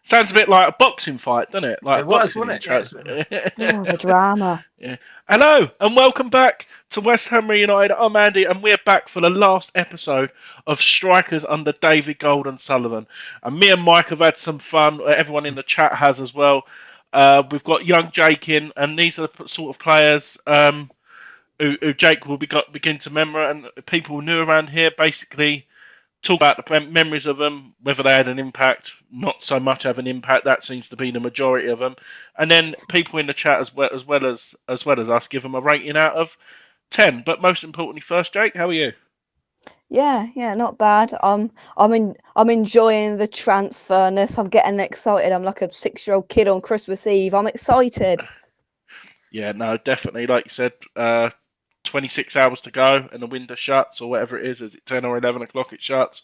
Sounds a bit like a boxing fight, doesn't it? Like It a was, boxing wasn't it? intro. Yes. Oh, the drama. Yeah. Hello and welcome back to West Ham Reunited. I'm Andy, and we're back for the last episode of Strikers under David Gold and Sullivan. And me and Mike have had some fun. Everyone in the chat has as well. We've got young Jake in, and these are the sort of players who Jake will begin to remember, and people new around here basically talk about the memories of them, whether they had an impact, not so much have an impact. That seems to be the majority of them. And then people in the chat as well as us give them a rating out of 10. But most importantly, first, Jake, how are you? Yeah, not bad. I'm enjoying the transferness. I'm getting excited. I'm like a 6-year-old kid on Christmas Eve. I'm excited. Yeah, no, definitely. Like you said, 26 hours to go and the window shuts, or whatever it is it 10 or 11 o'clock it shuts?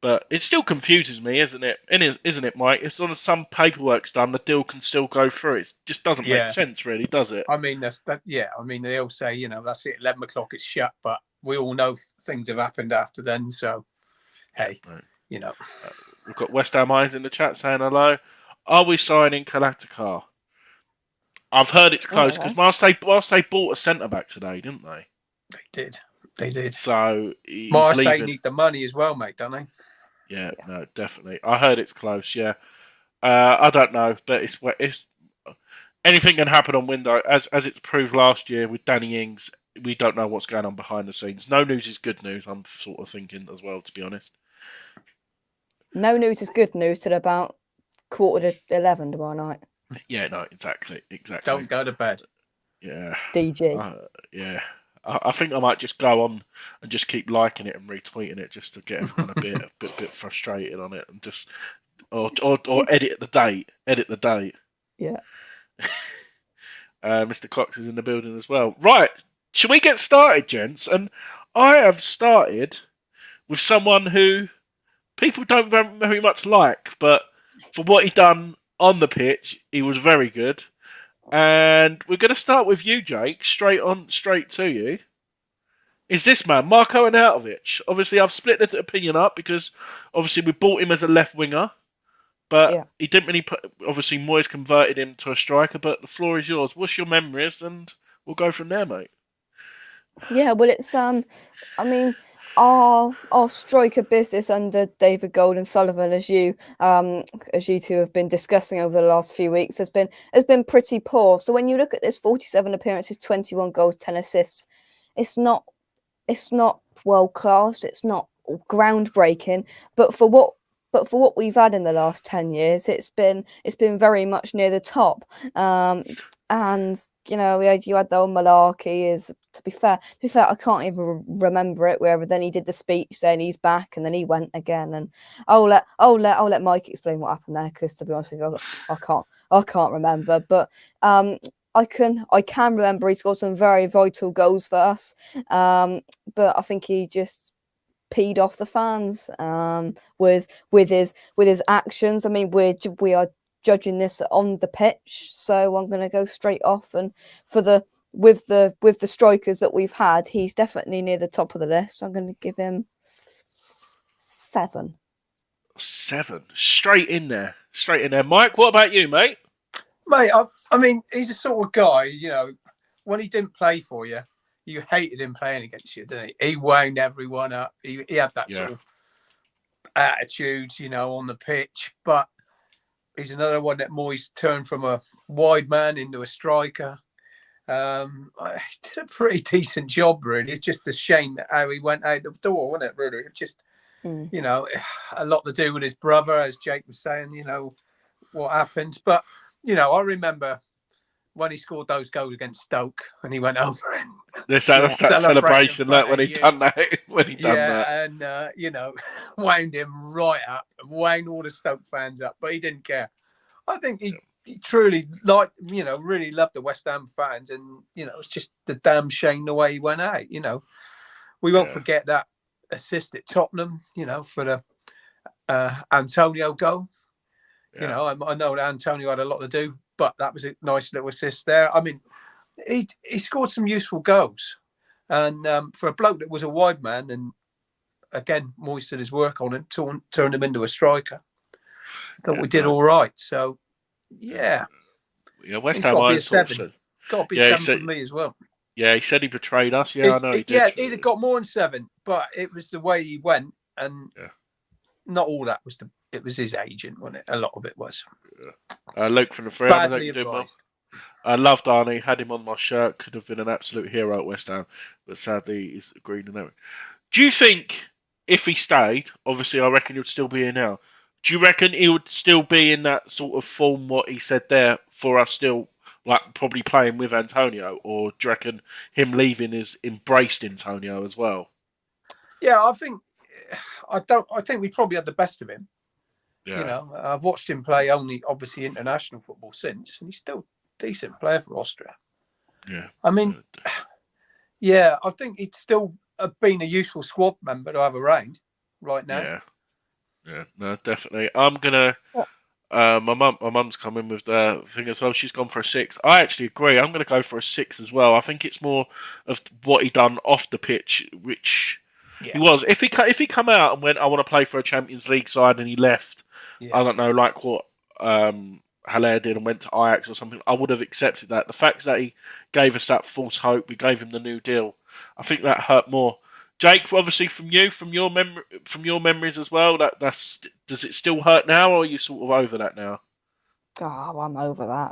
But it still confuses me, isn't it? Isn't it, Mike? If some paperwork's done, the deal can still go through. It just doesn't make sense, really, does it? I mean, that's that. Yeah, I mean, they all say, that's it. 11 o'clock it's shut, but we all know things have happened after then. So, hey, right. We've got West Ham Eyes in the chat saying hello. Are we signing Kalatakar? I've heard it's close because Marseille bought a centre back today, didn't they? They did. So Marseille need the money as well, mate, don't they? Yeah, no, definitely. I heard it's close. Yeah, I don't know, but it's anything can happen on window, as it's proved last year with Danny Ings. We don't know what's going on behind the scenes. No news is good news. I'm sort of thinking as well, to be honest. No news is good news till about 11:15 tomorrow night. Yeah, no, exactly. Don't go to bed. Yeah. DG. Yeah. I think I might just go on and just keep liking it and retweeting it just to get everyone a bit frustrated on it, and just or edit the date. Edit the date. Yeah. Mr. Cox is in the building as well. Right. Should we get started, gents? And I have started with someone who people don't very much like, but for what he done on the pitch, he was very good. And we're going to start with you, Jake. Straight to you. Is this man, MARKO ARNAUTOVIC? Obviously, I've split the opinion up because obviously we bought him as a left winger, but he didn't really put. Obviously, Moyes converted him to a striker. But the floor is yours. What's your memories? And we'll go from there, mate. Yeah, well, it's I mean, our striker business under David Gold and Sullivan, as you two have been discussing over the last few weeks, has been pretty poor. So when you look at this, 47 appearances, 21 goals, 10 assists, it's not world class, it's not groundbreaking, but for what we've had in the last 10 years, it's been very much near the top. And you had the old malarkey. To be fair, I can't even remember it. Where then he did the speech saying he's back, and then he went again. And I'll let Mike explain what happened there, because to be honest with you, I can't remember. But I can remember he scored some very vital goals for us. But I think he just peed off the fans with his actions. I mean, we are judging this on the pitch, so I'm going to go straight off. And with the strikers that we've had, he's definitely near the top of the list. I'm going to give him 7. 7, straight in there. Mike, what about you, mate? Mate, I mean, he's the sort of guy, when he didn't play for you, you hated him playing against you, didn't he? He wound everyone up. He had that sort of attitude, on the pitch. But he's another one that Moyes turned from a wide man into a striker. He did a pretty decent job, really. It's just a shame that how he went out the door, wasn't it, really? It's just, a lot to do with his brother, as Jake was saying, what happened. But, I remember when he scored those goals against Stoke and he went over and that celebration, like when he done that. And wound him right up and wound all the Stoke fans up, but he didn't care. I think he truly really loved the West Ham fans, and it's just the damn shame the way he went out. We won't forget that assist at Tottenham, for the Antonio goal. I know that Antonio had a lot to do, but that was a nice little assist there. I mean, he scored some useful goals, and for a bloke that was a wide man, and again, Moyes did his work on him, turned him into a striker. thought we did all right. So, yeah. Yeah, West He's Ham got to be Iron a sort of 7. said, Got to be Yeah, he 7 said- for me as well. yeah, he said he betrayed us. Yeah, I know he did. Yeah, he'd have got more than 7, but it was the way he went, and not all that was it was his agent, wasn't it? A lot of it was. Luke from the Free. Badly advised. I loved Arnie, had him on my shirt, could have been an absolute hero at West Ham, but sadly he's agreed and everything. Do you think if he stayed, obviously I reckon he'd still be here now, do you reckon he would still be in that sort of form what he said there for us still, like probably playing with Antonio, or do you reckon him leaving is embraced Antonio as well? Yeah, I think we probably had the best of him. Yeah. You know, I've watched him play only obviously international football since, and he's still a decent player for Austria. Yeah. I mean, yeah, I think he'd still have been a useful squad member to have around right now. Yeah, no, definitely. I'm gonna. My mum's coming with the thing as well. She's gone for a 6. I actually agree. I'm gonna go for a 6 as well. I think it's more of what he done off the pitch, which he was. If he come out and went, I want to play for a Champions League side, and he left. I don't know, like what Haller did and went to Ajax or something, I would have accepted that. The fact that he gave us that false hope, we gave him the new deal, I think that hurt more. Jake, obviously from your memories as well, does it still hurt now, or are you sort of over that now? Oh, I'm over that.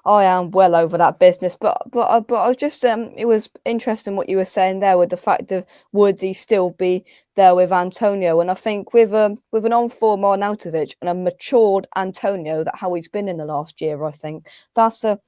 I am well over that business. But I was just it was interesting what you were saying there with the fact of would he still be there with Antonio, and I think with an on-form Arnautovic and a matured Antonio, that how he's been in the last year, I think that's a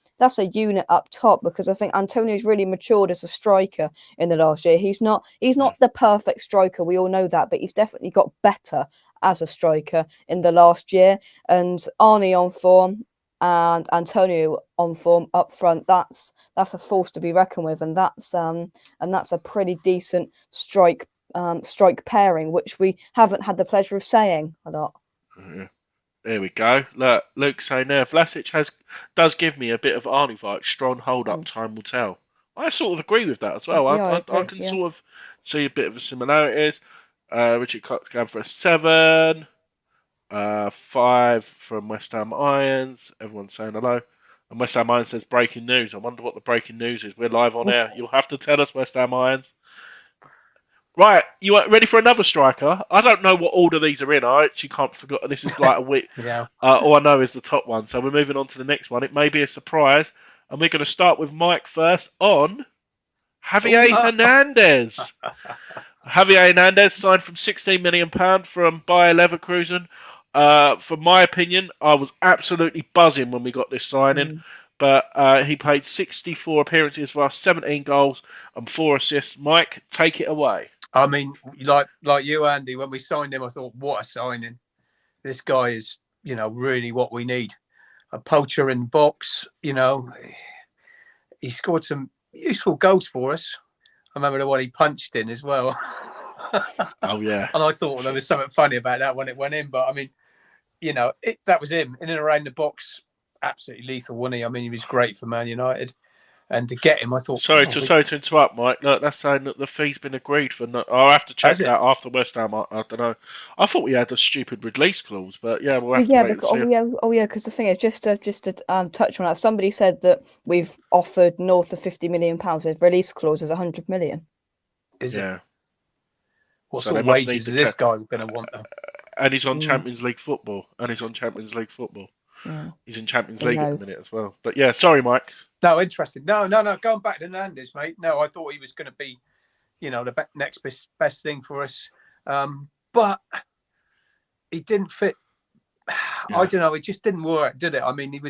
unit up top, because I think Antonio's really matured as a striker in the last year. He's not the perfect striker, we all know that, but he's definitely got better as a striker in the last year. And Arnie on form and Antonio on form up front, that's a force to be reckoned with, and that's a pretty decent strike pairing, which we haven't had the pleasure of saying a lot. Yeah. There we go. Look, Luke saying there, Vlasic does give me a bit of Arnie vibe. Strong hold up, time will tell. I sort of agree with that as well. Yeah, I can sort of see a bit of a similarities. Richard Cox going for a 7. 5 from West Ham Irons. Everyone's saying hello. And West Ham Irons says breaking news. I wonder what the breaking news is. We're live on air. You'll have to tell us, West Ham Irons. Right, you are ready for another striker? I don't know what order these are in. I actually can't forget. This is like a week. All I know is the top one. So we're moving on to the next one. It may be a surprise. And we're going to start with Mike first on Javier Hernandez. Javier Hernandez signed from £16 million from Bayer Leverkusen. For my opinion, I was absolutely buzzing when we got this signing. But he played 64 appearances for us, 17 goals and 4 assists. Mike, take it away. I mean, like you, Andy, when we signed him, I thought, what a signing. This guy is, really what we need. A poacher in the box, He scored some useful goals for us. I remember the one he punched in as well. Oh, yeah. And I thought there was something funny about that when it went in. But, I mean, that was him. In and around the box, absolutely lethal, wasn't he? I mean, he was great for Man United. And to get him, I thought... Sorry to interrupt, Mike. Look, that's saying that the fee's been agreed for... I'll have to check that after West Ham. I don't know. I thought we had a stupid release clause, but yeah, we'll have to wait and see. Because the thing is, just to touch on that, somebody said that we've offered north of £50 million. His release clause is 100 million. Is it? What sort of wages is this guy going to want? And he's on Champions League football. Yeah. He's in Champions League at the minute as well. But yeah, sorry, Mike. No, interesting. No. Going back to Hernandez, mate. No, I thought he was going to be, the next best thing for us. But he didn't fit. Yeah. I don't know. It just didn't work, did it? I mean, he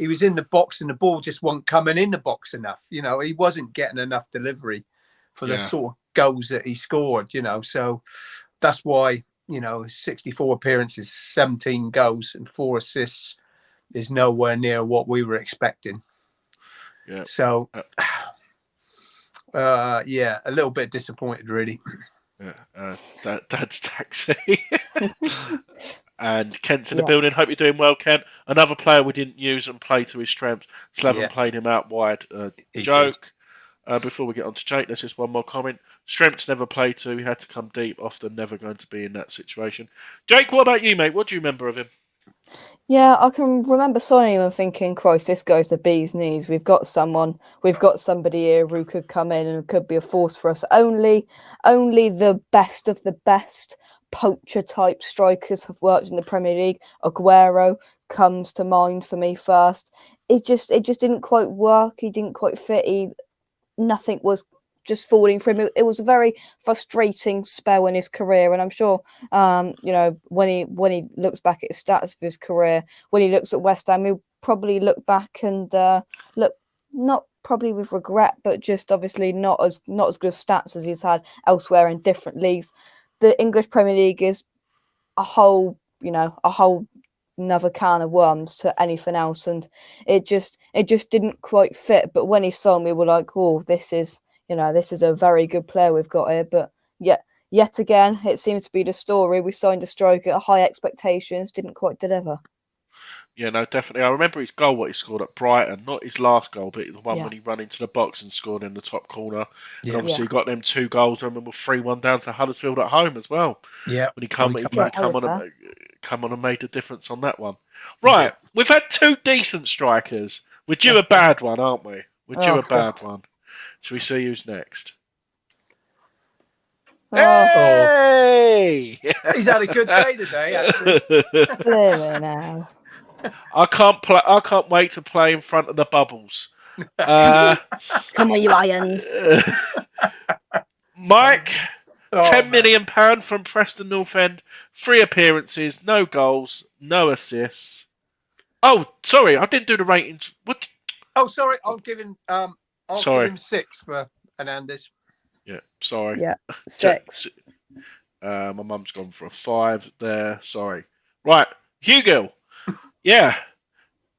was in the box and the ball just wasn't coming in the box enough. He wasn't getting enough delivery for the sort of goals that he scored. So that's why 64 appearances, 17 goals and 4 assists is nowhere near what we were expecting. Yeah. So, a little bit disappointed, really. Yeah. Dad's taxi. And Kent's in the building. Hope you're doing well, Kent. Another player we didn't use and play to his strengths. Slaven played him out wide. Joke. Before we get on to Jake, there's just one more comment. Strengths never play to. He had to come deep. Often never going to be in that situation. Jake, what about you, mate? What do you remember of him? Yeah, I can remember signing him and thinking, Christ, this guy's the bee's knees. We've got somebody here who could come in and could be a force for us. Only the best of the best poacher type strikers have worked in the Premier League. Aguero comes to mind for me first. It just didn't quite work. He didn't quite fit. Nothing was just falling for him. It was a very frustrating spell in his career, and I'm sure, when he looks back at his stats of his career, when he looks at West Ham, he'll probably look back and look not probably with regret, but just obviously not as good stats as he's had elsewhere in different leagues. The English Premier League is a whole another can of worms to anything else, and it just didn't quite fit. But when he saw me, we're like, oh, this is a very good player we've got here. But yet again, it seems to be the story. We signed a striker at high expectations, didn't quite deliver. Yeah, no, definitely. I remember his goal, what he scored at Brighton. Not his last goal, but the one when he ran into the box and scored in the top corner. Yeah. And obviously, he got them 2 goals. I remember 3-1 down to Huddersfield at home as well. Yeah. When he come on and made a difference on that one. Right, we've had 2 decent strikers. We're due a bad one, aren't we? We're due a bad one. Shall we see who's next? Hey! He's had a good day today, actually. Now. I can't wait to play in front of the bubbles. Come on, you irons. Mike, £10 million from Preston North End, 3 appearances, no goals, no assists. Oh, sorry, I didn't do the ratings. What? Oh, sorry, I'll give him 6 for Hernandez. Yeah, sorry. Yeah, 6. My mum's gone for a 5 there. Sorry. Right, HUGILL. Yeah,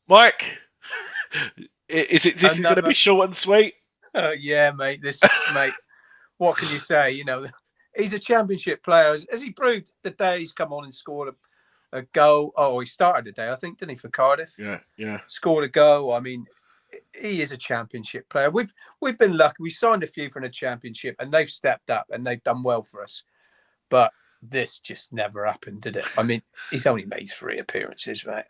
Mike. Is it going to be short and sweet? Yeah, mate. Mate. What can you say? He's a championship player. As he proved the day he's come on and scored a goal. Oh, he started the day, I think, didn't he, for Cardiff? Yeah. Scored a goal. I mean, he is a championship player. We've been lucky. We signed a few from the championship, and they've stepped up and they've done well for us. But this just never happened, did it? I mean, he's only made 3 appearances, mate.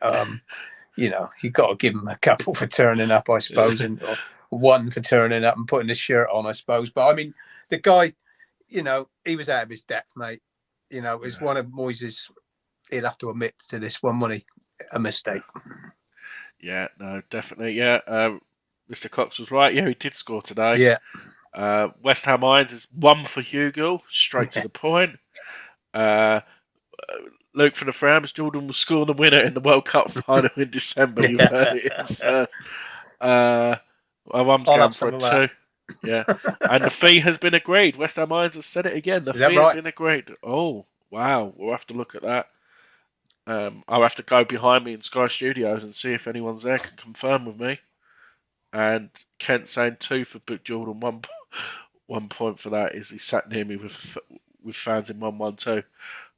You've got to give him a couple for turning up, I suppose, or 1 for turning up and putting his shirt on, I suppose. But I mean, the guy, he was out of his depth, mate. It's one of Moyes'. He'll have to admit to this one, wasn't he? A mistake. Yeah, no, definitely. Yeah, Mr. Cox was right. Yeah, he did score today. Yeah. West Ham Irons is 1 for HUGILL, straight to the point. Luke from the Frams, Jordan will score the winner in the World Cup final in December. You've heard it. My mum's going for a 2. Yeah. And the fee has been agreed. West Ham Irons has said it again. The fee has been agreed. Oh, wow. We'll have to look at that. I'll have to go behind me in Sky Studios and see if anyone's there can confirm with me. And Kent saying 2 for Book Jordan, 1 point for that is he sat near me with fans in 112.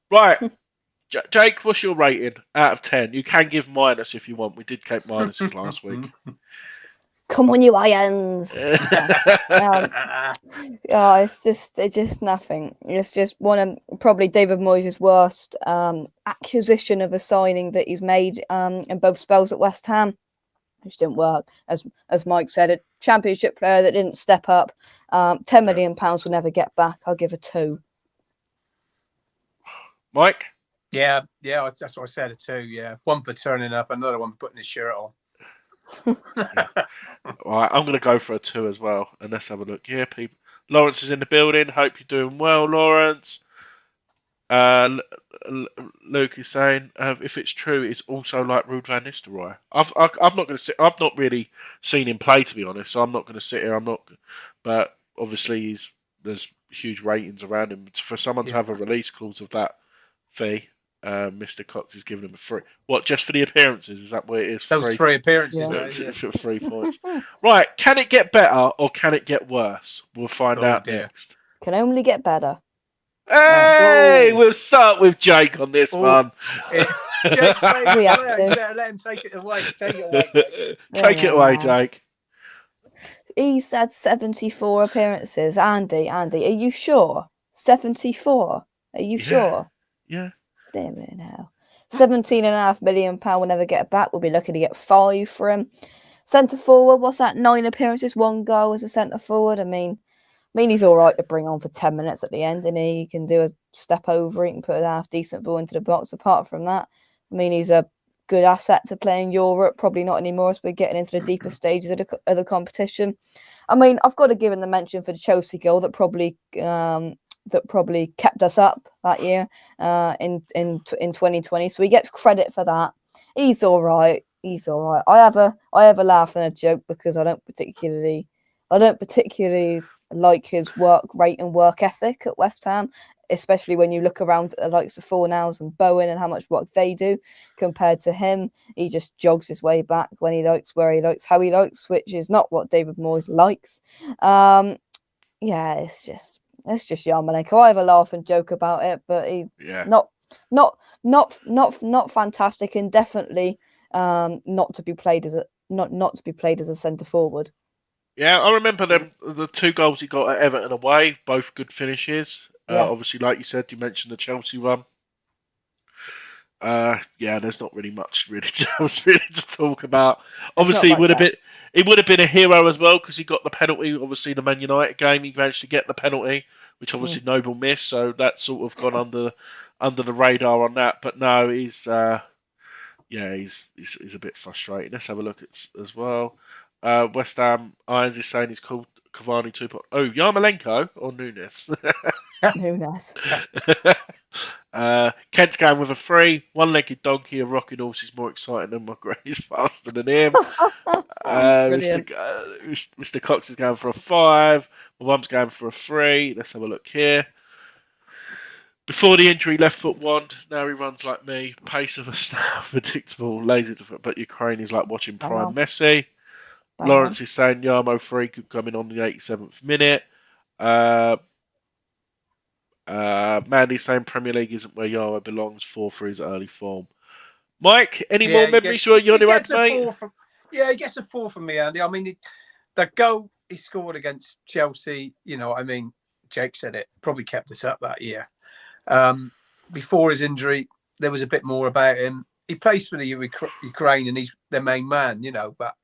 Right, Jake, what's your rating out of 10? You can give minus if you want. We did keep minuses last week. Come on, you irons! It's just nothing. It's just one of probably David Moyes' worst acquisition of a signing that he's made in both spells at West Ham, which didn't work. As Mike said, a championship player that didn't step up. £10 million will never get back. I'll give a 2. Mike? Yeah, that's what I said, a 2. Yeah, 1 for turning up, another 1 for putting his shirt on. All right, I'm going to go for a 2 as well. And let's have a look here, people. Lawrence is in the building. Hope you're doing well, Lawrence. Luke is saying if it's true, it's also like Ruud van Nistelrooy. I'm not going to sit. I've not really seen him play, to be honest. So I'm not going to sit here. But obviously there's huge ratings around him. For someone to have a release clause of that fee, Mr. Cox is giving him a 3. What, just for the appearances? Is that what it is? Those 3 appearances. For 3 points. Right, can it get better or can it get worse? We'll find out next. Can only get better. Hey, we'll start with Jake on this one. Jake, let him take it away. Take it away, Jake. Take it away, Jake. He's had 74 appearances. Andy, are you sure? 74? Are you sure? Yeah. Flipping hell. £17.5 million will never get back. We'll be lucky to get 5 for him. Centre forward, what's that? 9 appearances, 1 goal as a centre forward. I mean, he's all right to bring on for 10 minutes at the end, and he can do a step over. He can put a half decent ball into the box. Apart from that, I mean, he's a good asset to play in Europe. Probably not anymore as we're getting into the deeper stages of the competition. I mean, I've got to give him the mention for the Chelsea goal that probably kept us up that year in 2020. So he gets credit for that. He's all right. I have a laugh and a joke because I don't particularly like his work rate and work ethic at West Ham, especially when you look around at the likes of Fornals and Bowen and how much work they do compared to him. He just jogs his way back when he likes, where he likes, how he likes, which is not what David Moyes likes. It's just Yarmolenko. I have a laugh and joke about it, but he's not fantastic, and definitely not to be played as a centre forward. Yeah, I remember the 2 goals he got at Everton away, both good finishes. Obviously, like you said, you mentioned the Chelsea one. There's not really much else to talk about. Obviously, he would have been a hero as well because he got the penalty. Obviously, the Man United game, he managed to get the penalty, which obviously Noble missed. So that's sort of gone under the radar on that. But no, he's a bit frustrating. Let's have a look at as well. West Ham Irons is saying he's called Cavani 2.0. Oh, Yarmolenko or Nunes? Nunes. Kent's going with a 3. One-legged donkey, a rocking horse is more exciting than my granny's faster than him. Mr. Cox is going for a 5. My mum's going for a 3. Let's have a look here. Before the injury, left foot wand. Now he runs like me. Pace of a star, predictable, lazy, but Ukraine is like watching prime Messi. Lawrence is saying Yarmo 3 could come in on the 87th minute. Mandy's saying Premier League isn't where Yarmo belongs. 4 for his early form. Mike, any more memories you want to add, mate? He gets a 4 from me, Andy. I mean, the goal he scored against Chelsea, Jake said it, probably kept us up that year. Before his injury, there was a bit more about him. He plays for the Ukraine and he's their main man, but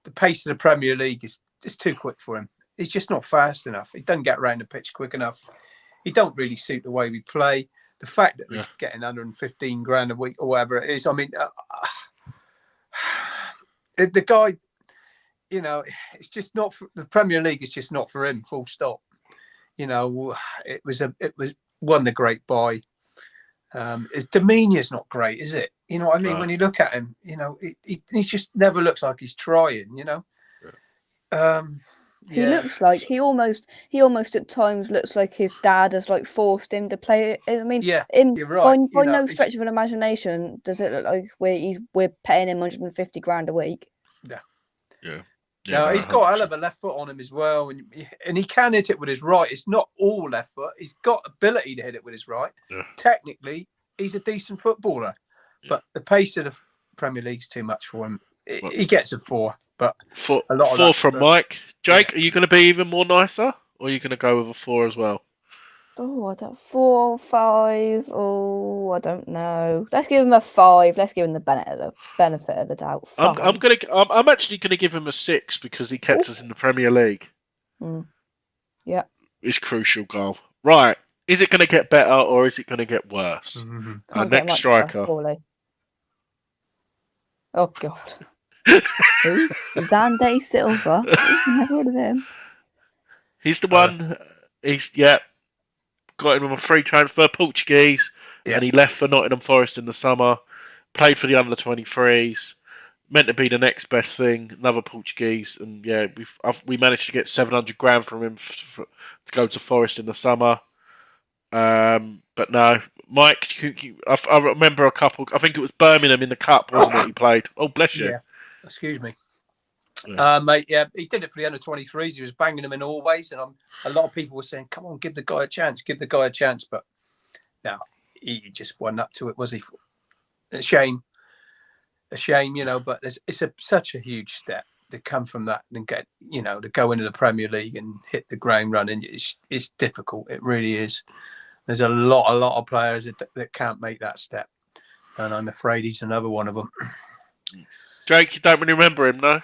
the pace of the Premier League is just too quick for him. He's just not fast enough. He doesn't get around the pitch quick enough. He don't really suit the way we play. The fact that he's getting 115 grand a week or whatever it is, I mean, the guy, it's just not for, the Premier League is just not for him. Full stop. It was won the great buy. His demeanour's not great, is it? You know what I mean? When you look at him, he just never looks like he's trying. He looks like he almost at times looks like his dad has like forced him to play it. I mean, you're right. By no stretch of an imagination does it look like we're paying him 150 grand a week. Yeah. No, he's got a hell of a left foot on him as well, and he can hit it with his right. It's not all left foot. He's got ability to hit it with his right. Yeah. Technically, he's a decent footballer, but the pace of the Premier League's too much for him. He gets a 4, but a lot of 4 from Mike. Jake, are you going to be even more nicer, or are you going to go with a 4 as well? Oh, I don't 4, 5. Oh, I don't know. Let's give him a 5. Let's give him the benefit of the doubt. I'm actually going to give him a 6 because he kept us in the Premier League. Yeah, it's crucial goal. Right, is it going to get better or is it going to get worse? Mm-hmm. Our next striker. Oh God, who? XANDE Silva. Never heard of him. He's the one. He's got him on a free transfer, Portuguese, and he left for Nottingham Forest in the summer. Played for the under-23s. Meant to be the next best thing. Another Portuguese, and we managed to get 700 grand from him to go to Forest in the summer. But no, Mike. I remember a couple. I think it was Birmingham in the cup, wasn't it? He played. Oh, bless you. Yeah. Excuse me. Mate, he did it for the under-23s. He was banging them in always, and a lot of people were saying, "Come on, give the guy a chance, give the guy a chance." But no, he just wasn't up to it, was he? A shame, but it's such a huge step. to come from that and get, to go into the Premier League and hit the ground running, it's difficult. It really is. There's a lot of players that can't make that step, and I'm afraid he's another one of them. Jake, you don't really remember him, no?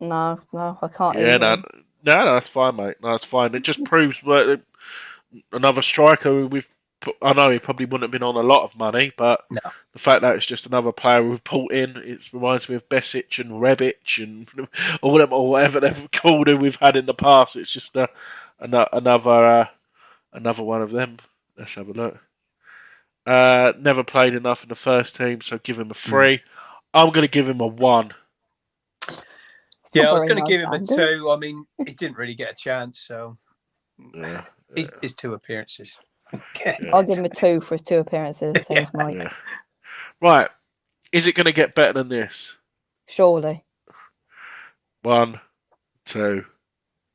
No, I can't. Yeah, no, that's fine, mate. No, that's fine. It just proves that another striker I know he probably wouldn't have been on a lot of money, but the fact that it's just another player we've pulled in, it reminds me of Besic and Rebic and or whatever they've called who we've had in the past. It's just another one of them. Let's have a look. Never played enough in the first team, so give him a 3. I'm going to give him a 1. Yeah, I was going to give him a 2. I mean, he didn't really get a chance, so his 2 appearances. I'll give him a 2 for his 2 appearances. Same as Mike. Yeah. Right, is it going to get better than this? Surely. 1, 2,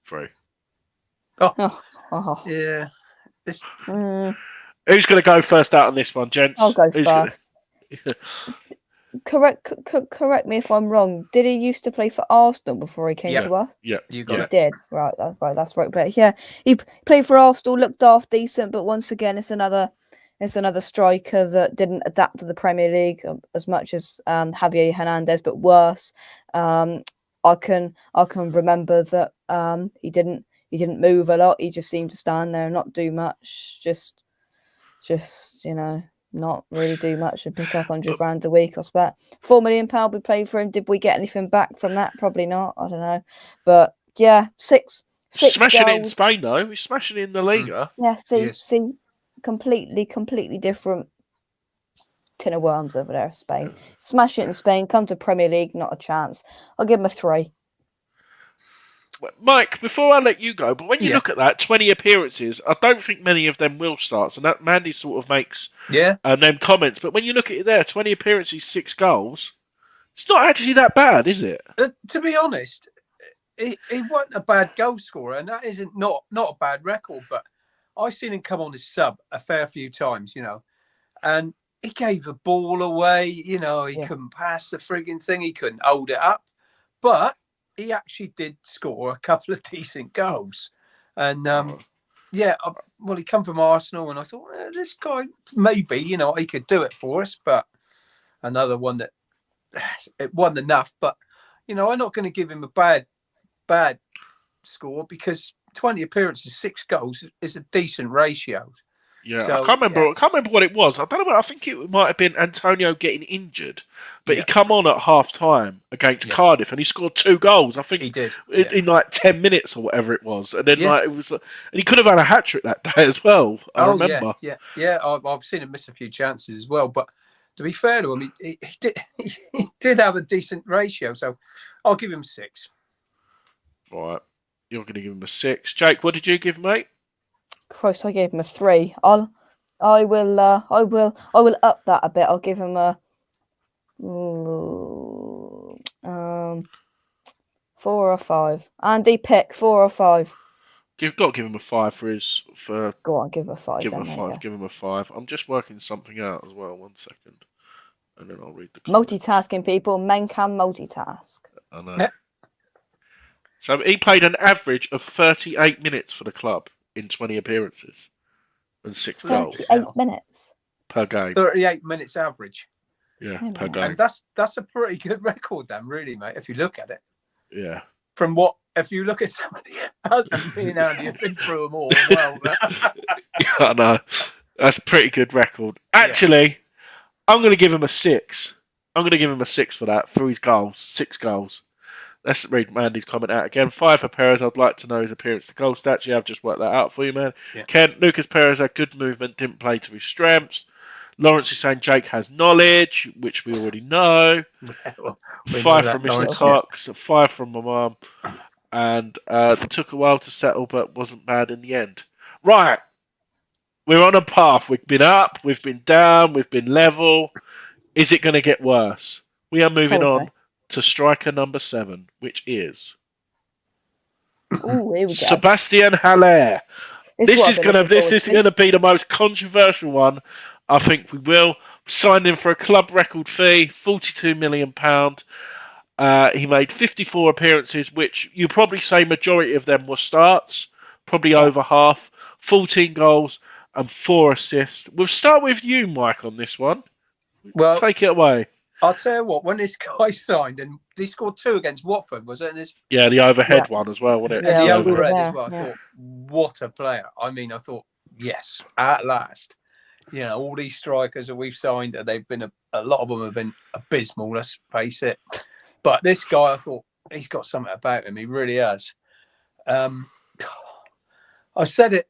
3. Oh. Yeah. Who's going to go first out on this one, gents? I'll go first. Correct me if I'm wrong. Did he used to play for Arsenal before he came to us? Yeah, you got it. He did. Right, that's right. But yeah, he played for Arsenal, looked half decent, but once again, it's another striker that didn't adapt to the Premier League as much as Javier Hernandez, but worse. I can remember that he didn't move a lot. He just seemed to stand there and not do much. Just not really do much and pick up £100,000 a week, I bet. £4 million we paid for him. Did we get anything back from that? Probably not. I don't know. But yeah, six smashing goals. It in Spain though. He's smashing it in the Liga. Yeah, see, completely different tin of worms over there, Spain. Smash it in Spain, come to Premier League, not a chance. I'll give him a 3. Mike, before I let you go, but when you look at that, 20 appearances, I don't think many of them will start. So that Mandy sort of makes them comments. But when you look at it there, 20 appearances, 6 goals, it's not actually that bad, is it? To be honest, he wasn't a bad goal scorer, and that isn't not a bad record. But I've seen him come on his sub a fair few times, and he gave the ball away. He couldn't pass the frigging thing. He couldn't hold it up. But he actually did score a couple of decent goals. And, he come from Arsenal, and I thought, this guy, maybe, he could do it for us. But another one that it wasn't enough. But, I'm not going to give him a bad score, because 20 appearances, 6 goals is a decent ratio. Yeah, so, I can't remember what it was. I don't know. I think it might have been Antonio getting injured, but he come on at half time against Cardiff, and he scored 2 goals. I think he did in like 10 minutes or whatever it was, and then it was, and he could have had a hat trick that day as well. I remember. Yeah. I've seen him miss a few chances as well, but to be fair to him, he did have a decent ratio, so I'll give him 6. All right, you're going to give him a 6. Jake, what did you give, mate? Christ, I gave him a 3. I will up that a bit. I'll give him a 4 or 5. Andy, pick 4 or 5. You've got to give him a 5 for. Go on, give him a 5. Give him a 5. Give him a 5. I'm just working something out as well. 1 second, and then I'll read the comments. Multitasking, people. Men can multitask. I know. So he played an average of 38 minutes for the club in 20 appearances and 6 goals. 38 minutes per game. 38 minutes average. Yeah, per game. And that's a pretty good record, then, really, mate. If you look at it. Yeah. If you look at some of the other, me and Andy have been through them all. Well, I know. That's a pretty good record. Actually, I'm going to give him a 6. I'm going to give him a 6 for that, for his goals. 6 goals. Let's read Mandy's comment out again. 5 for Perez. I'd like to know his appearance to goal stats. Yeah, I've just worked that out for you, man. Yeah. Ken, Lucas Perez had good movement, didn't play to his strengths. Lawrence is saying Jake has knowledge, which we already know. 5 from Mr. Cox, 5 from my mum. And it took a while to settle, but wasn't bad in the end. Right. We're on a path. We've been up, we've been down, we've been level. Is it going to get worse? We are moving on to striker number 7, which is Ooh, here we go. Sebastien Haller. This is going to be the most controversial one. I think we will. Signed him for a club record fee, £42 million. He made 54 appearances, which you probably say majority of them were starts, probably over half. 14 goals and 4 assists. We'll start with you, Mike, on this one. Well, take it away. I'll tell you what. When this guy signed, and he scored 2 against Watford, was it? Yeah, the overhead one as well, wasn't it? And the Yeah, overhead yeah, as well. I yeah. thought, what a player. I mean, I thought, yes, at last. You know, all these strikers that we've signed, they've been a lot of them have been abysmal, let's face it. But this guy, I thought, he's got something about him. He really has. I said it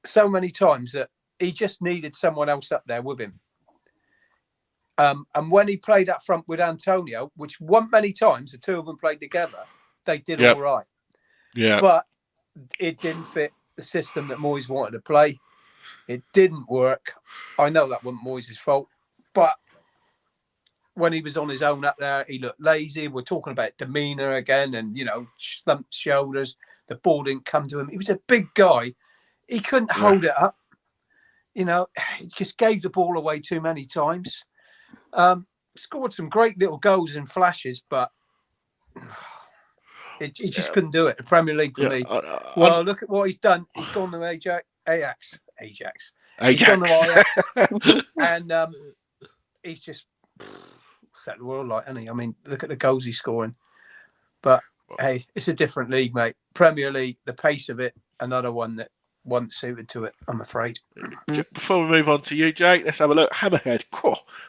so many times that he just needed someone else up there with him. And when he played up front with Antonio, which weren't many times, the two of them played together, they did all right. Yeah. But it didn't fit the system that Moyes wanted to play. It didn't work. I know that wasn't Moyes' fault. But when he was on his own up there, he looked lazy. We're talking about demeanour again and, you know, slumped shoulders. The ball didn't come to him. He was a big guy. He couldn't hold it up. You know, he just gave the ball away too many times. Scored some great little goals and flashes, but he just couldn't do it. The Premier League for me. Well, look at what he's done. He's gone to Ajax. He's gone to Ajax. And he's just set the world light, hasn't he? I mean, look at the goals he's scoring. But, hey, it's a different league, mate. Premier League, the pace of it, another one that wasn't suited to it, I'm afraid. Before we move on to you, Jake, let's have a look. Hammerhead.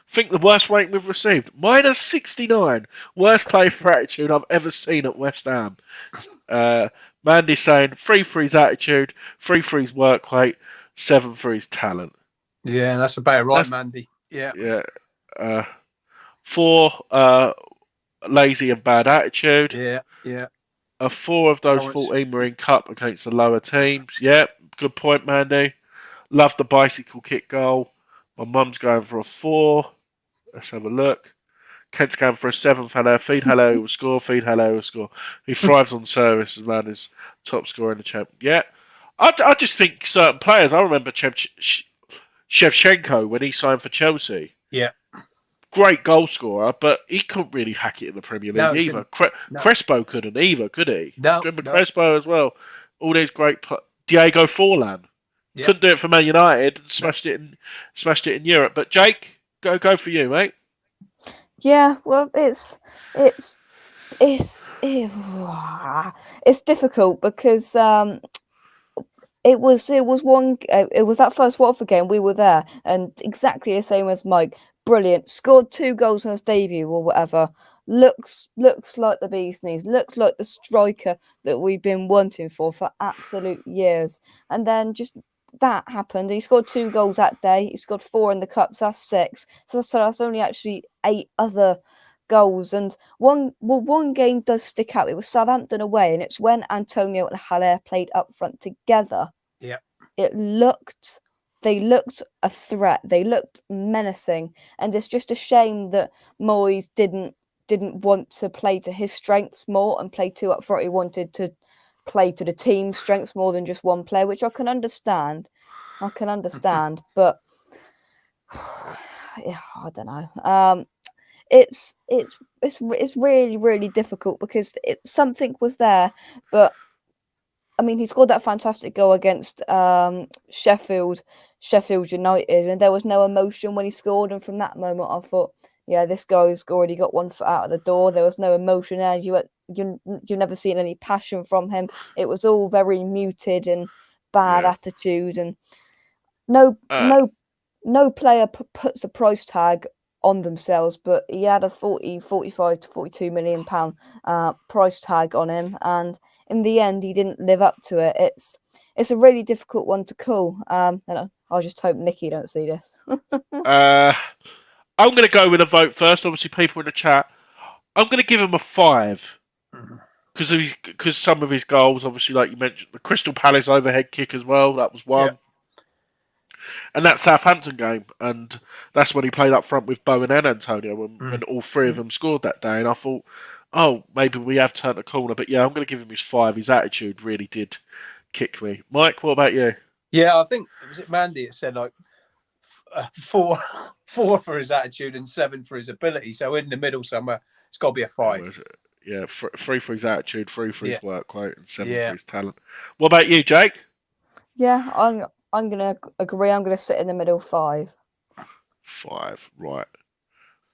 Think the worst rating we've received. Minus 69. Worst play for attitude I've ever seen at West Ham. Mandy saying 3 for his attitude, 3 for his work rate, 7 for his talent. Yeah, that's about right, Mandy. Yeah. Yeah. 4 lazy and bad attitude. Yeah. 4 of those 14 were in cup against the lower teams. Yeah, good point, Mandy. Love the bicycle kick goal. My mum's going for a 4. Let's have a look. Kent's going for a 7. Hello, feed hello, will score. Feed hello, will score. He thrives on service, as man is top scorer in the champ. Yeah, I just think certain players. I remember Shevchenko when he signed for Chelsea. Yeah. Great goal scorer, but he couldn't really hack it in the Premier League either. Crespo couldn't either, could he? Remember Crespo as well? All these great Diego Forlan couldn't do it for Man United. Smashed it in Europe. But Jake, go for you, mate. Yeah, well, it's difficult because it was that first Watford game, we were there, and exactly the same as Mike. Brilliant. Scored 2 goals on his debut or whatever. Looks like the bee's knees. Looks like the striker that we've been wanting for absolute years. And then just that happened. He scored 2 goals that day. He scored 4 in the cup, so that's 6. So that's only actually 8 other goals. And one game does stick out. It was Southampton away, and it's when Antonio and Haller played up front together. Yeah. They looked a threat. They looked menacing, and it's just a shame that Moyes didn't want to play to his strengths more and play 2 up front. He wanted to play to the team's strengths more than just one player, which I can understand. But yeah, I don't know. It's really, really difficult because something was there, but I mean, he scored that fantastic goal against Sheffield United, and there was no emotion when he scored. And from that moment, I thought, yeah, this guy's already got 1 foot out of the door. There was no emotion there. You never seen any passion from him. It was all very muted and bad attitude, and no player puts a price tag on themselves, but he had a 45 to 42 million pound price tag on him, and in the end he didn't live up to it. It's a really difficult one to call. And I just hope Nicky don't see this. I'm going to go with a vote first. Obviously, people in the chat. I'm going to give him a 5 because some of his goals, obviously, like you mentioned, the Crystal Palace overhead kick as well. That was 1. And that Southampton game, and that's when he played up front with Bowen and Antonio, and all 3 of them scored that day. And I thought, oh, maybe we have turned a corner. But yeah, I'm going to give him his 5. His attitude really did kick me. Mike, what about you? Yeah, I think was it Mandy that said like 4 for his attitude and 7 for his ability. So in the middle somewhere, It's got to be a 5. Yeah, 3 for his attitude, 3 for his Yeah. work rate, and 7 Yeah. for his talent. What about you, Jake? Yeah, I'm gonna agree. I'm gonna sit in the middle 5. 5, right.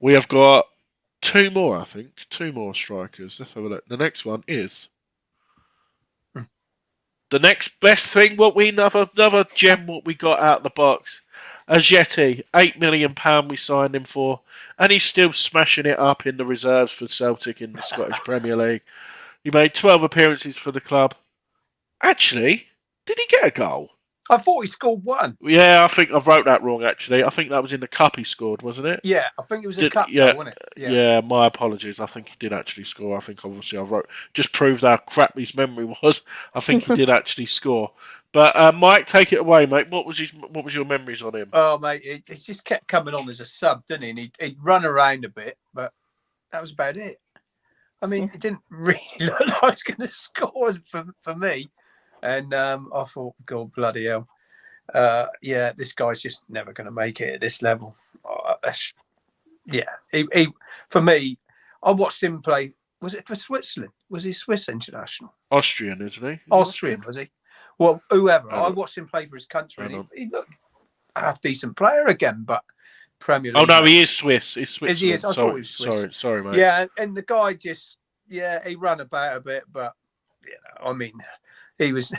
We have got 2 more, I think. 2 more strikers. Let's have a look. The next one is the next best thing. What we another gem. What we got out of the box. Ajeti, £8 million we signed him for, and he's still smashing it up in the reserves for Celtic in the Scottish Premier League. He made 12 appearances for the club. Actually, did he get a goal? I thought he scored 1. Yeah, I think I wrote that wrong, actually. I think that was in the cup he scored, wasn't it? Yeah, I think it was a cup goal, wasn't it? Yeah, my apologies. I think he did actually score. I think, obviously, I wrote... Just proves how crap his memory was. I think he did actually score. But, Mike, take it away, mate. What was your memories on him? Oh, mate, it just kept coming on as a sub, didn't he? And he'd run around a bit, but that was about it. I mean, it didn't really look like I was going to score for me. And I thought, God, bloody hell. Yeah, this guy's just never going to make it at this level. He for me, I watched him play. Was it for Switzerland? Was he Swiss international? Austrian, isn't he? Austrian, was he? Well, whoever. I watched him play for his country, and he looked a half decent player again, but Premier League. Oh no, he is Swiss. He's Swiss. Is he? I thought he was Swiss. Sorry, mate. Yeah, and the guy just, he ran about a bit, but I mean, he was.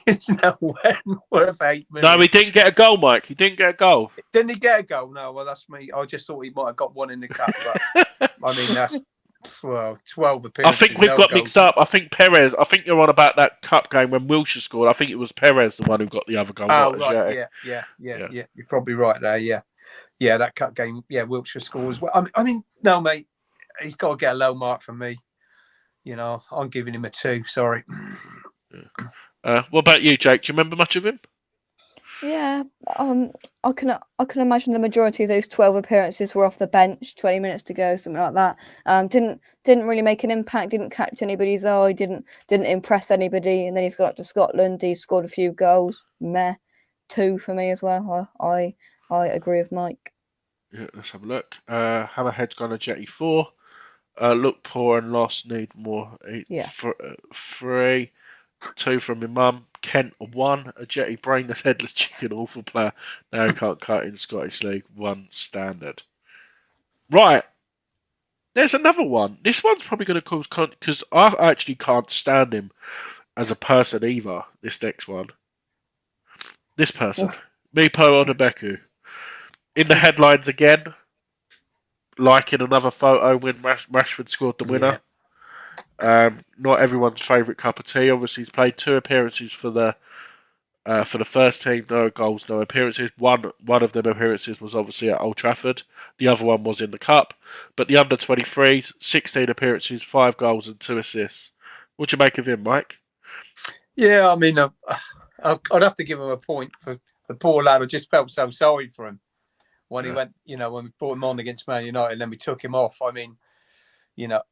It's nowhere worth 8 million. No, he didn't get a goal, Mike. He didn't get a goal. Didn't he get a goal? No, well, that's me. I just thought he might have got one in the cup. But I mean, that's 12 appearances. I think we've got mixed up. I think Perez. I think you're on about that cup game when Wilshere scored. I think it was Perez the one who got the other goal. Oh, right. Yeah. You're probably right there. Yeah, that cup game. Yeah, Wilshere scores. Well, I mean, no, mate. He's got to get a low mark from me. You know, I'm giving him a 2. Sorry. Yeah. What about you, Jake? Do you remember much of him? Yeah, I can imagine the majority of those 12 appearances were off the bench, 20 minutes to go, something like that. Didn't really make an impact, didn't catch anybody's eye, didn't impress anybody, and then he's got up to Scotland, he scored a few goals. Meh. 2 for me as well. I agree with Mike. Yeah, let's have a look. Hammerhead's gone a Jetty 4. Look poor and lost, need more. 3. 2 from my mum. Kent 1. A Jetty brainless headless chicken, awful player. Now he can't cut in Scottish League 1 standard. Right. There's another one. This one's probably going to cause because I actually can't stand him as a person either. This next one. This person. Mipo Odebeku. In the headlines again. Liking another photo when Rashford scored the winner. Not everyone's favourite cup of tea. Obviously, he's played 2 appearances for the first team. No goals, no appearances. One of them appearances was obviously at Old Trafford. The other one was in the cup. But the under 23s, 16 appearances, 5 goals and 2 assists. What do you make of him, Mike? Yeah, I mean, I'd have to give him a point for the poor lad. I just felt so sorry for him when he went. You know, when we brought him on against Man United, and then we took him off. I mean, you know,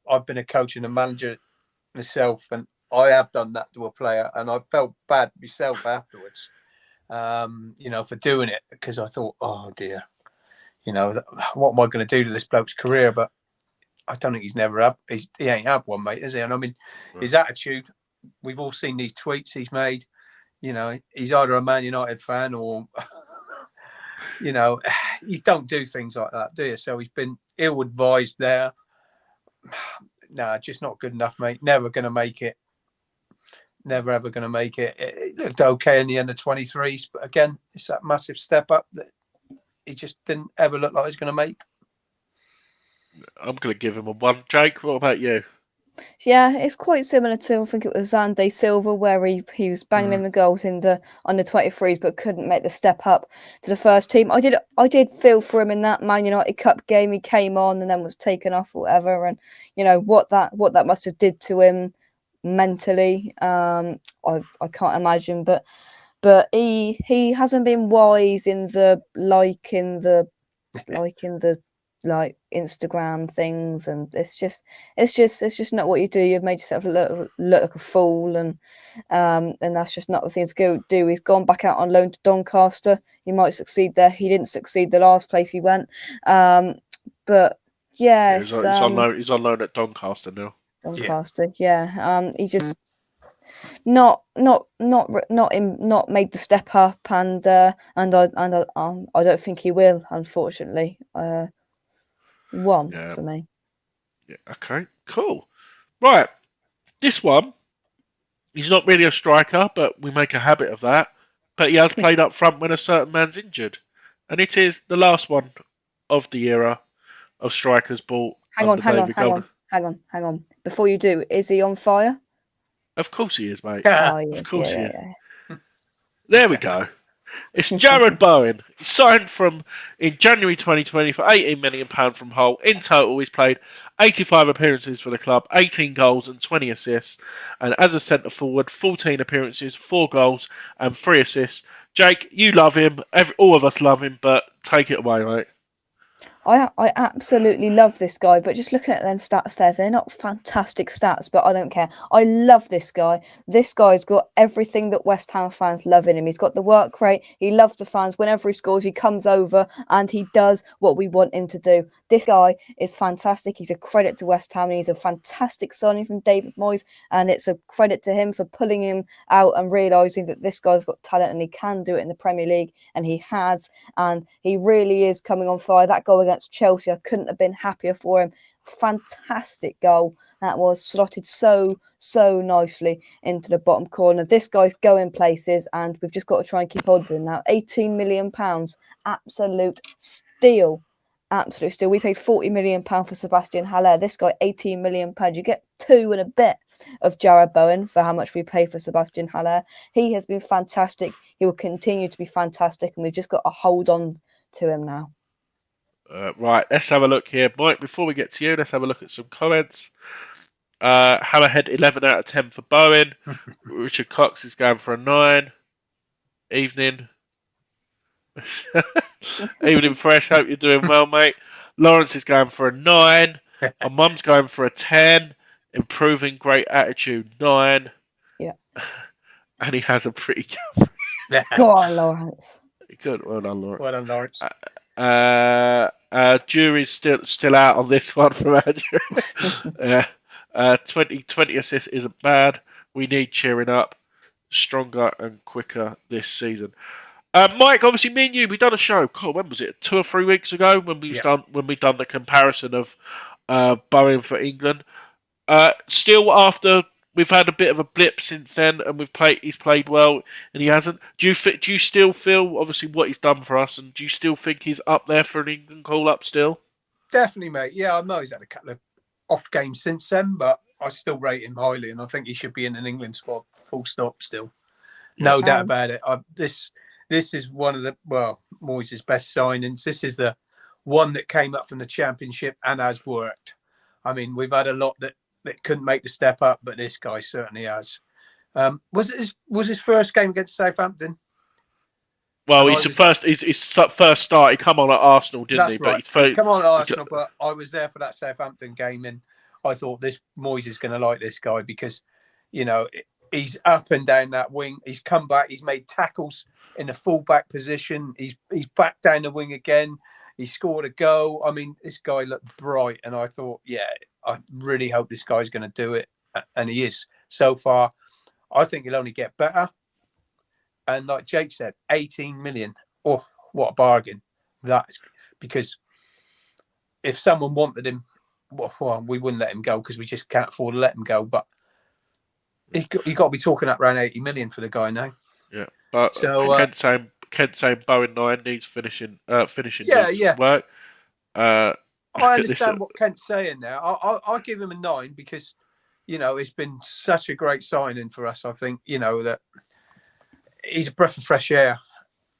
I've been a coach and a manager myself, and I have done that to a player, and I felt bad myself afterwards, you know, for doing it, because I thought, oh dear, you know, what am I going to do to this bloke's career? But I don't think he ain't had one, mate, is he? And I mean, his attitude, we've all seen these tweets he's made. You know, he's either a Man United fan or, you know, you don't do things like that, do you? So he's been ill-advised there. Nah, just not good enough, mate. Never going to make it. Never ever going to make it. It looked okay in the under 23s, but again, it's that massive step up that he just didn't ever look like he was going to make. I'm going to give him a 1. Jake, what about you? Yeah, it's quite similar to, I think it was XANDE Silva, where he was banging in the goals in the under 23s, but couldn't make the step up to the first team. I did feel for him in that Man United Cup game. He came on and then was taken off or whatever, and you know what that must have did to him mentally. I can't imagine, but he hasn't been wise in the liking the Instagram things, and it's just not what you do. You've made yourself look like a fool, and that's just not the thing to go do. He's gone back out on loan to Doncaster. He might succeed there. He didn't succeed the last place he went, but Yes, he's on loan. He's on loan at Doncaster now. Doncaster. Yeah. He's just not made the step up, and I don't think he will, unfortunately. One for me. Yeah. Okay. Cool. Right. This one, he's not really a striker, but we make a habit of that. But he has played up front when a certain man's injured, and it is the last one of the era of strikers bought. Hang on. Before you do, is he on fire? Of course he is, mate. Oh, yeah, of course he is. Yeah. There we go. It's JARROD BOWEN. He signed in January 2020 for £18 million from Hull. In total, he's played 85 appearances for the club, 18 goals and 20 assists. And as a centre forward, 14 appearances, 4 goals and 3 assists. Jake, you love him. All of us love him, but take it away, mate. I absolutely love this guy, but just looking at them stats there, they're not fantastic stats, but I don't care. I love this guy. This guy's got everything that West Ham fans love in him. He's got the work rate. He loves the fans. Whenever he scores, he comes over and he does what we want him to do. This guy is fantastic. He's a credit to West Ham, and he's a fantastic signing from David Moyes, and it's a credit to him for pulling him out and realising that this guy's got talent and he can do it in the Premier League, and he has, and he really is coming on fire. That goal against Chelsea, I couldn't have been happier for him. Fantastic goal. That was slotted so nicely into the bottom corner. This guy's going places, and we've just got to try and keep hold of him now. £18 million. Absolute steal. Absolute steal. We paid £40 million for Sebastien Haller. This guy, £18 million. You get 2 and a bit of JARROD BOWEN for how much we pay for Sebastien Haller. He has been fantastic. He will continue to be fantastic, and we've just got to hold on to him now. Right, let's have a look here. Mike, before we get to you, let's have a look at some comments. Hammerhead 11 out of 10 for BOWEN. Richard Cox is going for a 9. Evening. Evening Fresh, hope you're doing well, mate. Lawrence is going for a 9. My mum's going for a 10. Improving, great attitude, 9. Yeah. And he has a pretty good. Go on, Lawrence. Good, well done, Lawrence. Well done, Lawrence. Jury's still out on this one from Andrew. 20 assists isn't bad. We need cheering up, stronger and quicker this season. Mike, obviously, me and you, we done a show. God, when was it? 2 or 3 weeks ago when we done the comparison of BOWEN for England. Still, after we've had a bit of a blip since then, and he's played well, and he hasn't. Do you still feel obviously what he's done for us, and do you still think he's up there for an England call up still? Definitely, mate. Yeah, I know he's had a couple of off games since then, but I still rate him highly, and I think he should be in an England squad. Full stop. Still, no doubt about it. This is one of Moyes' best signings. This is the one that came up from the Championship and has worked. I mean, we've had a lot that couldn't make the step up, but this guy certainly has. Was his first game against Southampton? Well, his first start. He come on at Arsenal, didn't he? Right. But he come on at Arsenal, but I was there for that Southampton game, and I thought this Moyes is going to like this guy because, you know, he's up and down that wing. He's come back. He's made tackles in the full-back position. He's back down the wing again. He scored a goal. I mean, this guy looked bright, and I thought, I really hope this guy's going to do it, and he is. So far, I think he'll only get better. And like Jake said, 18 million. Oh, what a bargain. That's because if someone wanted him, well, we wouldn't let him go because we just can't afford to let him go. But you've got to be talking up around 80 million for the guy now. Yeah, but Kent saying BOWEN 9 needs finishing. Work. I understand what Kent's saying now. I'll give him a 9 because, you know, it's been such a great signing for us. I think, you know, that he's a breath of fresh air.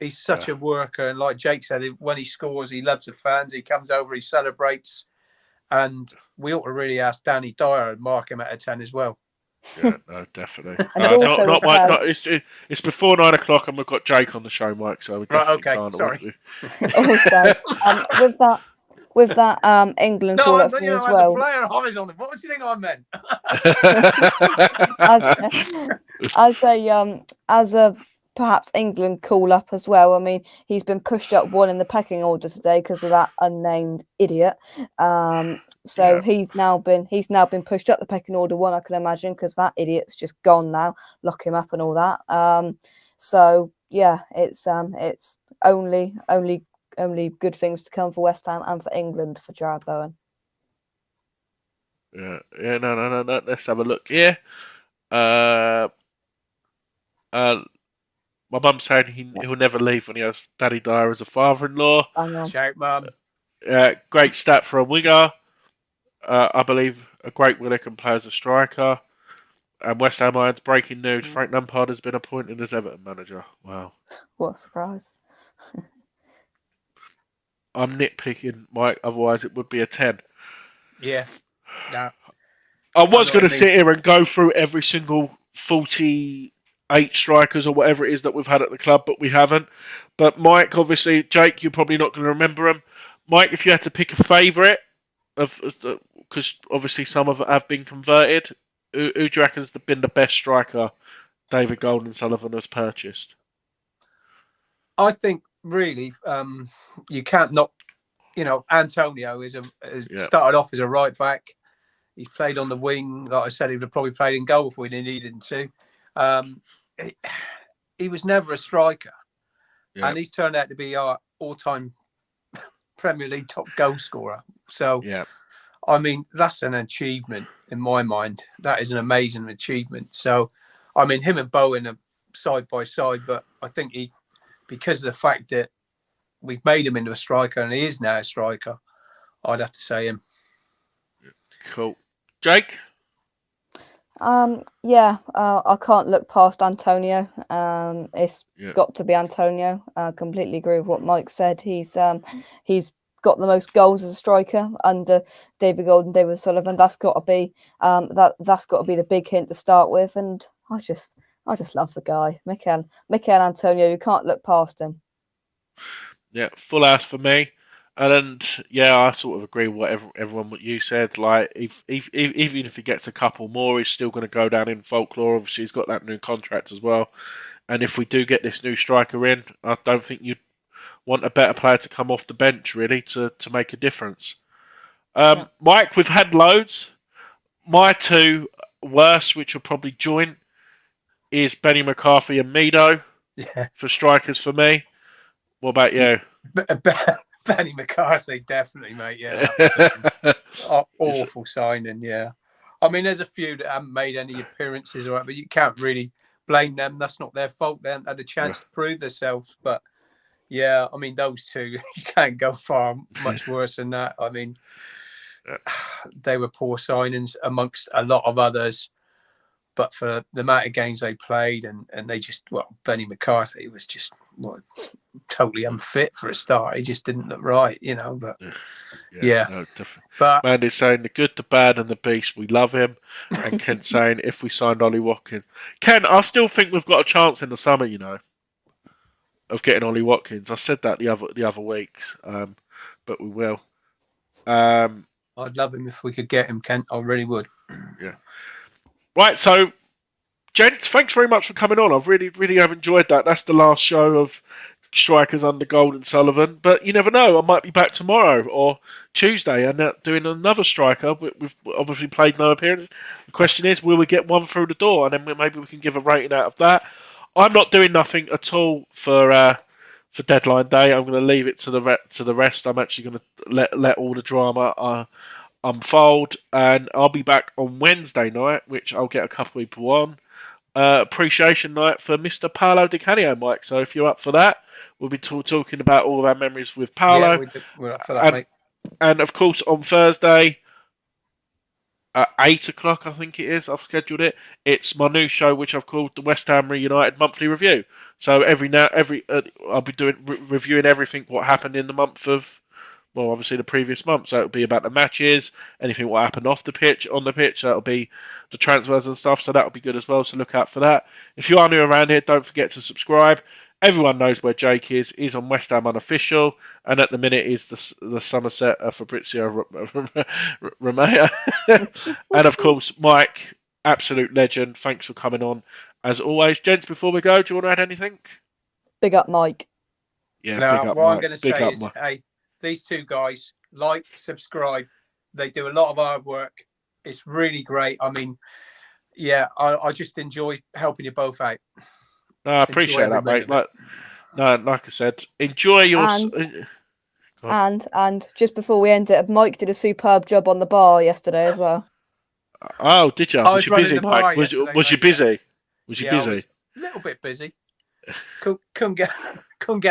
He's such a worker. And like Jake said, when he scores, he loves the fans. He comes over, he celebrates. And we ought to really ask Danny Dyer and mark him out of 10 as well. Yeah, no, definitely. It's before 9 o'clock, and we've got Jake on the show, Mike. So we can't. Sorry. Also, with that England call up for me as well. As a player, I was on it. What do you think I meant? as a perhaps England call up as well. I mean, he's been pushed up one in the pecking order today because of that unnamed idiot. So he's now been pushed up the pecking order one, I can imagine, because that idiot's just gone now. Lock him up and all that. So yeah, it's only good things to come for West Ham and for England for Jarrod Bowen. No. Let's have a look here. My mum saying he'll never leave when he has Daddy Dyer as a father-in-law. Shout, Mum. Great stat for a winger. I believe a great winger can play as a striker. And West Ham Irons breaking news: Frank Lampard has been appointed as Everton manager. Wow! What a surprise! I'm nitpicking, Mike. Otherwise, it would be a 10. Yeah. No. I was going to sit here and go through every single 48 strikers or whatever it is that we've had at the club, but we haven't. But Mike, obviously, Jake, you're probably not going to remember them. Mike, if you had to pick a favourite, because obviously some of it have been converted, who do you reckon has been the best striker David Gold and Sullivan has purchased? I think really, you can't not. Antonio has started off as a right back. He's played on the wing. Like I said, he would have probably played in goal if we needed him to. He was never a striker, and he's turned out to be our all-time Premier League top goal scorer. So, I mean, that's an achievement in my mind. That is an amazing achievement. So, I mean, him and Bowen are side by side, but I think because of the fact that we've made him into a striker and he is now a striker, I'd have to say him. Cool. Jake? I can't look past Antonio. It's got to be Antonio. I completely agree with what Mike said. He's got the most goals as a striker under David Gold and David Sullivan. That's got to be that's got to be the big hint to start with. And I just love the guy, Mikel Antonio. You can't look past him. Yeah, full house for me. And I sort of agree with everyone what you said. Like, even if he gets a couple more, he's still going to go down in folklore. Obviously, he's got that new contract as well. And if we do get this new striker in, I don't think you'd want a better player to come off the bench, really, to make a difference. Mike, we've had loads. My two worst, which will probably join, is Benny McCarthy and Mido for strikers for me. What about you? Benny McCarthy, definitely, mate. Yeah, awful signing. Yeah, I mean, there's a few that haven't made any appearances, or whatever, but you can't really blame them. That's not their fault. They haven't had a chance to prove themselves. But yeah, I mean, those two, you can't go far much worse than that. I mean, they were poor signings amongst a lot of others. But for the amount of games they played, and they just, Benny McCarthy was just totally unfit for a start. He just didn't look right, But no, definitely. But Mandy's saying the good, the bad, and the beast. We love him. And Kent saying if we signed Ollie Watkins, Ken, I still think we've got a chance in the summer, of getting Ollie Watkins. I said that the other weeks, but we will. I'd love him if we could get him, Kent. I really would. Yeah. Right, so, gents, thanks very much for coming on. I've really, really have enjoyed that. That's the last show of Strikers Under Gold and Sullivan. But you never know. I might be back tomorrow or Tuesday and doing another striker. We've obviously played no appearance. The question is, will we get one through the door? And then maybe we can give a rating out of that. I'm not doing nothing at all for deadline day. I'm going to leave it to the rest. I'm actually going to let all the drama unfold, and I'll be back on Wednesday night, which I'll get a couple of people on. Appreciation night for Mr. Paolo Di Canio, Mike. So if you're up for that, we'll be talking about all of our memories with Paolo. Yeah, we're up for that, mate. And of course, on Thursday at 8 o'clock, I think it is, I've scheduled it. It's my new show, which I've called the West Ham Reunited Monthly Review. So I'll be reviewing everything what happened in the month of. Well, obviously the previous month, so it'll be about the matches, anything what happened on the pitch, so it'll be the transfers and stuff, so that'll be good as well, so look out for that. If you are new around here, don't forget to subscribe. Everyone knows where Jake is. He's on West Ham Unofficial, and at the minute is the Somerset Fabrizio Romeo. And of course, Mike, absolute legend, thanks for coming on, As always, gents, before we go, do you want to add anything? Big up, Mike. Yeah, No, big up, what I'm Mike. going to Big say up, is, Mike. hey, these two guys, like, subscribe. They do a lot of hard work. It's really great. I mean, yeah, I just enjoy helping you both out. No, I appreciate that, mate. Like I said, enjoy your. And just before we end it, Mike did a superb job on the bar yesterday as well. Oh, did you? Was you busy, Mike? Was you busy? Was you busy? I was a little bit busy. Couldn't get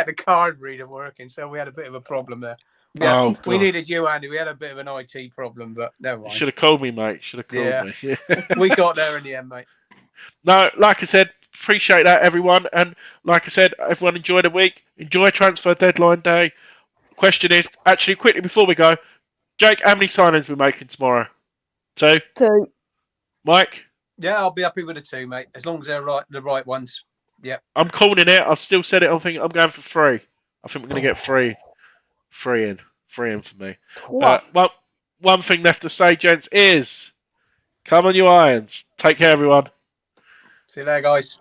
the card reader working, so we had a bit of a problem there. Yeah, we needed you, Andy. We had a bit of an IT problem, but never mind. You should have called me, mate. Should have called me. We got there in the end, mate. No, like I said, appreciate that, everyone. And like I said, everyone enjoy the week. Enjoy transfer deadline day. Question is, actually, quickly before we go, Jake, how many signings are we making tomorrow? 2? 2. Mike? Yeah, I'll be happy with the 2, mate, as long as they're the right ones. Yeah. I'm calling it. I've still said it. I'm going for 3. I think we're going to get 3 in. 3 in for me. One thing left to say, gents, is come on, you irons. Take care, everyone. See you later, guys.